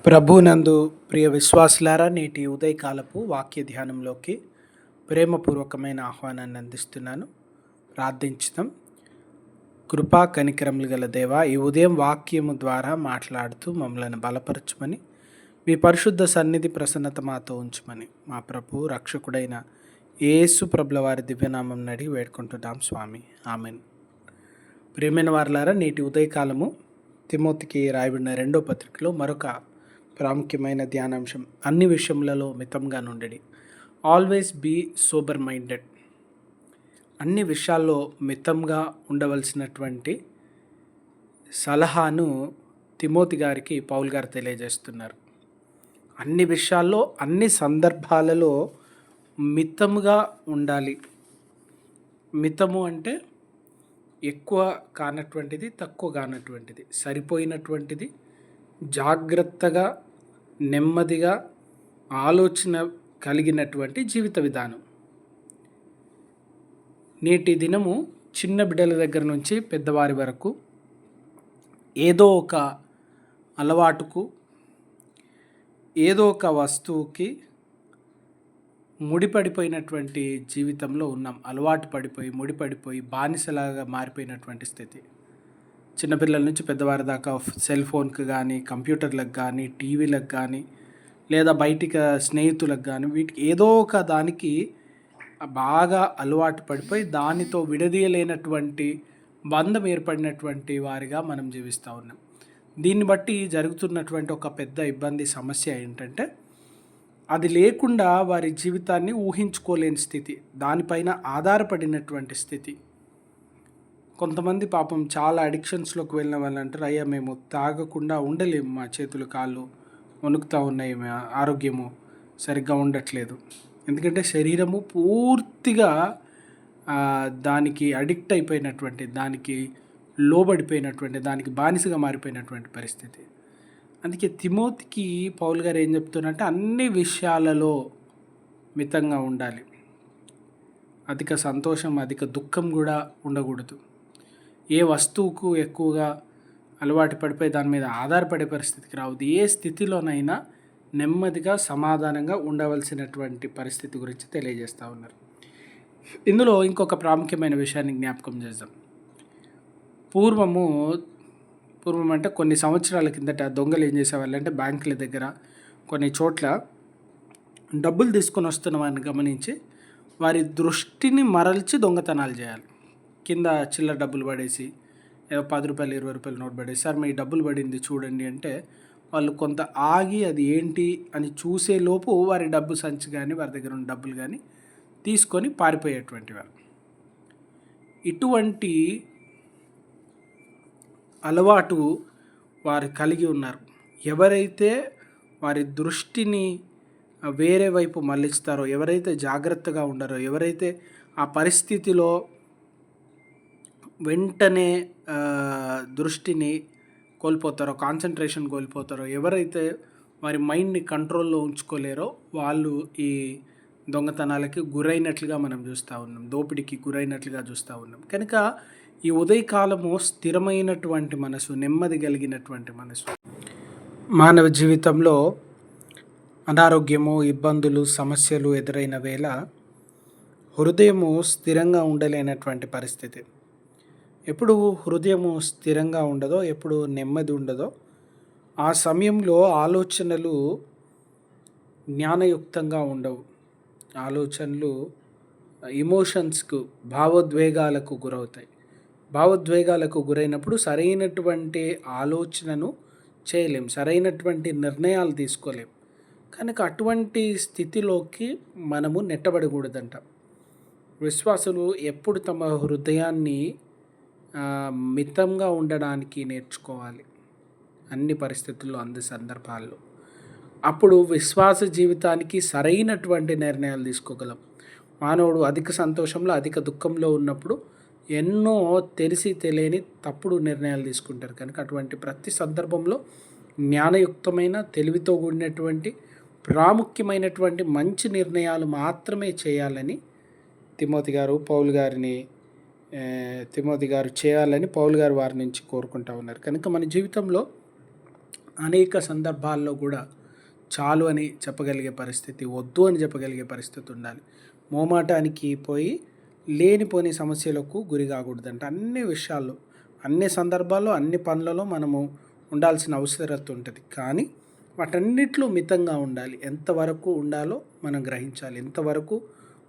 ప్రభునందు ప్రియ విశ్వాసులారా, నేటి ఉదయకాలపు వాక్య ధ్యానంలోకి ప్రేమపూర్వకమైన ఆహ్వానాన్ని అందిస్తున్నాను. ప్రార్థించుదాం. కృపా కనికరములు గల దేవా, ఈ ఉదయం వాక్యము ద్వారా మాట్లాడుతూ మమ్మల్ని బలపరచమని, మీ పరిశుద్ధ సన్నిధి ప్రసన్నత మాతో ఉంచమని మా ప్రభు రక్షకుడైన యేసు ప్రభుల వారి దివ్యనామం అడిగి వేడుకుంటున్నాం స్వామి. ఆమెన్. ప్రియమైన వారలారా, నేటి ఉదయకాలము తిమోతికి రాయబడిన 2వ పత్రికలో మరొక ప్రాముఖ్యమైన ధ్యానాంశం, అన్ని విషయములలో మితంగా నుండి, ఆల్వేస్ బీ సోబర్ మైండెడ్. అన్ని విషయాల్లో మితంగా ఉండవలసినటువంటి సలహాను తిమోతి గారికి పౌలు గారు తెలియజేస్తున్నారు. అన్ని విషయాల్లో, అన్ని సందర్భాలలో మితముగా ఉండాలి. మితము అంటే ఎక్కువ కానటువంటిది, తక్కువ కానటువంటిది, సరిపోయినటువంటిది, జాగ్రత్తగా, నెమ్మదిగా ఆలోచన కలిగినటువంటి జీవిత విధానం. నేటి దినము చిన్న బిడ్డల దగ్గర నుంచి పెద్దవారి వరకు ఏదో ఒక అలవాటుకు, ఏదో ఒక వస్తువుకి ముడిపడిపోయినటువంటి జీవితంలో ఉన్నాం. అలవాటు పడిపోయి, ముడిపడిపోయి, బానిసలాగా మారిపోయినటువంటి స్థితి. చిన్నపిల్లల నుంచి పెద్దవారి దాకా సెల్ ఫోన్కి కానీ, కంప్యూటర్లకు కానీ, టీవీలకు కానీ, లేదా బయటికి స్నేహితులకు కానీ, వీటికి ఏదో ఒక దానికి బాగా అలవాటు పడిపోయి దానితో విడదీయలేనటువంటి బంధం ఏర్పడినటువంటి వారిగా మనం జీవిస్తూ ఉన్నాం. దీన్ని బట్టి జరుగుతున్నటువంటి ఒక పెద్ద ఇబ్బంది, సమస్య ఏంటంటే, అది లేకుండా వారి జీవితాన్ని ఊహించుకోలేని స్థితి, దానిపైన ఆధారపడినటువంటి స్థితి. కొంతమంది పాపం చాలా అడిక్షన్స్లోకి వెళ్ళిన వాళ్ళు అంటారు, అయ్యా మేము తాగకుండా ఉండలేము, మా చేతులు కాళ్ళు వణుకుతూ ఉన్నాయి, ఆరోగ్యము సరిగ్గా ఉండట్లేదు. ఎందుకంటే శరీరము పూర్తిగా దానికి అడిక్ట్ అయిపోయినటువంటి, దానికి లోబడిపోయినటువంటి, దానికి బానిసగా మారిపోయినటువంటి పరిస్థితి. అందుకే తిమోతికి పౌలు గారు ఏం చెప్తున్నారంటే, అన్ని విషయాలలో మితంగా ఉండాలి. అధిక సంతోషం, అధిక దుఃఖం కూడా ఉండకూడదు. ఏ వస్తువుకు ఎక్కువగా అలవాటు పడిపోయి దాని మీద ఆధారపడే పరిస్థితికి రావద్దు. ఏ స్థితిలోనైనా నెమ్మదిగా, సమాధానంగా ఉండవలసినటువంటి పరిస్థితి గురించి తెలియజేస్తూ ఉన్నారు. ఇందులో ఇంకొక ప్రాముఖ్యమైన విషయాన్ని జ్ఞాపకం చేద్దాం. పూర్వం అంటే కొన్ని సంవత్సరాల కిందట దొంగలు ఏం చేసేవాళ్ళంటే, బ్యాంకుల దగ్గర కొన్ని చోట్ల డబ్బులు తీసుకొని వస్తున్న వారిని గమనించి వారి దృష్టిని మరల్చి దొంగతనాలు చేయాలి. కింద చిల్లర డబ్బులు పడేసి, ఏదో 10 రూపాయలు 20 రూపాయలు నోట్ పడేసి, సార్ మీ డబ్బులు పడింది చూడండి అంటే, వాళ్ళు కొంత ఆగి అది ఏంటి అని చూసే లోపు వారి డబ్బు సంచి కానీ, వారి దగ్గర ఉన్న డబ్బులు కానీ తీసుకొని పారిపోయేటువంటి వారు. ఇటువంటి అలవాటు వారు కలిగి ఉన్నారు. ఎవరైతే వారి దృష్టిని వేరే వైపు మళ్ళిస్తారో, ఎవరైతే జాగ్రత్తగా ఉండరో, ఎవరైతే ఆ పరిస్థితిలో వెంటనే దృష్టిని కోల్పోతారో, కాన్సన్ట్రేషన్ కోల్పోతారో, ఎవరైతే వారి మైండ్ని కంట్రోల్లో ఉంచుకోలేరో, వాళ్ళు ఈ దొంగతనాలకి గురైనట్లుగా మనం చూస్తూ ఉన్నాం, దోపిడీకి గురైనట్లుగా చూస్తూ ఉన్నాం. కనుక ఈ ఉదయకాలము స్థిరమైనటువంటి మనసు, నెమ్మది కలిగినటువంటి మనసు. మానవ జీవితంలో అనారోగ్యము, ఇబ్బందులు, సమస్యలు ఎదురైన వేళ హృదయము స్థిరంగా ఉండలేనటువంటి పరిస్థితి. ఎప్పుడు హృదయము స్థిరంగా ఉండదో, ఎప్పుడు నెమ్మది ఉండదో, ఆ సమయంలో ఆలోచనలు జ్ఞానయుక్తంగా ఉండవు. ఆలోచనలు ఎమోషన్స్కు, భావోద్వేగాలకు గురవుతాయి. భావోద్వేగాలకు గురైనప్పుడు సరైనటువంటి ఆలోచనను చేయలేం, సరైనటువంటి నిర్ణయాలు తీసుకోలేం. కనుక అటువంటి స్థితిలోకి మనము నెట్టబడకూడదంట. విశ్వాసులు ఎప్పుడు తమ హృదయాన్ని మితంగా ఉండడానికి నేర్చుకోవాలి, అన్ని పరిస్థితుల్లో, అన్ని సందర్భాల్లో. అప్పుడు విశ్వాస జీవితానికి సరైనటువంటి నిర్ణయాలు తీసుకోగలం. మానవుడు అధిక సంతోషంలో, అధిక దుఃఖంలో ఉన్నప్పుడు ఎన్నో తెలిసి తెలియని తప్పుడు నిర్ణయాలు తీసుకుంటారు. కనుక అటువంటి ప్రతి సందర్భంలో జ్ఞానయుక్తమైన, తెలివితో కూడినటువంటి, ప్రాముఖ్యమైనటువంటి మంచి నిర్ణయాలు మాత్రమే చేయాలని తిమోతి గారు చేయాలని పౌలు గారు వారి నుంచి కోరుకుంటూ ఉన్నారు. కనుక మన జీవితంలో అనేక సందర్భాల్లో కూడా చాలు అని చెప్పగలిగే పరిస్థితి, వద్దు అని చెప్పగలిగే పరిస్థితి ఉండాలి. మోమాటానికి పోయి లేనిపోని సమస్యలకు గురి కాకూడదంట. అన్ని విషయాల్లో, అన్ని సందర్భాల్లో, అన్ని పనులలో మనము ఉండాల్సిన అవసరత ఉంటుంది. కానీ వాటన్నిటిలో మితంగా ఉండాలి. ఎంతవరకు ఉండాలో మనం గ్రహించాలి. ఎంతవరకు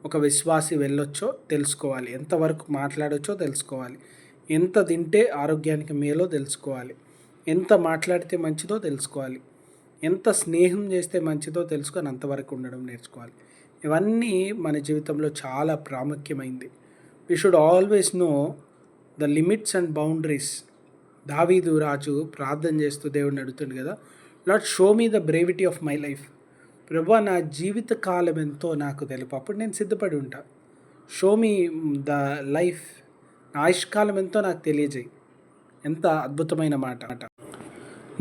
ఒక విశ్వాసి వెళ్ళొచ్చో తెలుసుకోవాలి. ఎంతవరకు మాట్లాడొచ్చో తెలుసుకోవాలి. ఎంత తింటే ఆరోగ్యానికి మేలో తెలుసుకోవాలి. ఎంత మాట్లాడితే మంచిదో తెలుసుకోవాలి. ఎంత స్నేహం చేస్తే మంచిదో తెలుసుకొని అంతవరకు ఉండడం నేర్చుకోవాలి. ఇవన్నీ మన జీవితంలో చాలా ప్రాముఖ్యమైంది. We should always know the limits and boundaries. David రాజు ప్రార్థన చేస్తూ దేవుడిని అడుగుతుంది కదా, Lord show me the brevity of my life. ప్రభువా, నా జీవిత కాలం ఎంతో నాకు తెలుపు, అప్పుడు నేను సిద్ధపడి ఉంటా. షో మీ ద లైఫ్, నా ఆయుష్కాలం ఎంతో నాకు తెలియజేయి. ఎంత అద్భుతమైన మాట.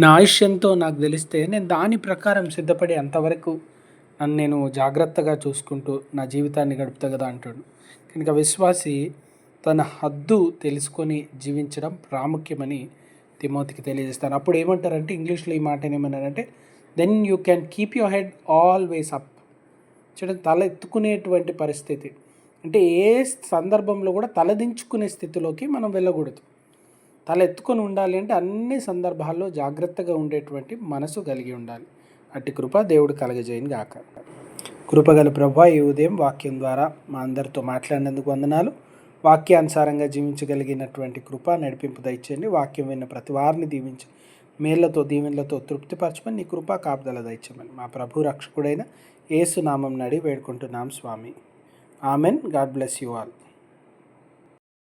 నా ఆయుష్ ఎంతో నాకు తెలిస్తే నేను దాని ప్రకారం సిద్ధపడి అంతవరకు నన్ను నేను జాగ్రత్తగా చూసుకుంటూ నా జీవితాన్ని గడుపుతా కదా అంటాడు. కనుక విశ్వాసి తన హద్దు తెలుసుకొని జీవించడం ప్రాముఖ్యమని తిమోతికి తెలియజేస్తాను. అప్పుడు ఏమంటారంటే, ఇంగ్లీష్లో ఈ మాట ఏమన్నారంటే, then you can keep your head always up. చూడండి, తల ఎత్తుకునేటువంటి పరిస్థితి అంటే ఏ సందర్భంలో కూడా తలదించుకునే స్థితిలోకి మనం వెళ్ళకూడదు. తల ఎత్తుకొని ఉండాలి అంటే అన్ని సందర్భాల్లో జాగ్రత్తగా ఉండేటువంటి మనసు కలిగి ఉండాలి. అట్టి కృప దేవుడు కలగజేయను గాక. కృపగల ప్రభువా, ఈ ఉదయం వాక్యం ద్వారా మా అందరితో మాట్లాడినందుకు వందనాలు. వాక్యానుసారంగా జీవించగలిగినటువంటి కృప నడిపింపు దయచేయండి. వాక్యం విన్న ప్రతి వారిని దీవించి మేళ్లతో దీవెనలతో తృప్తిపరచమని నీ కృపా కాపుదల దయచేయమని మా ప్రభు రక్షకుడైన యేసు నామం నడి వేడుకుంటున్నాం స్వామి. Amen. God bless you all.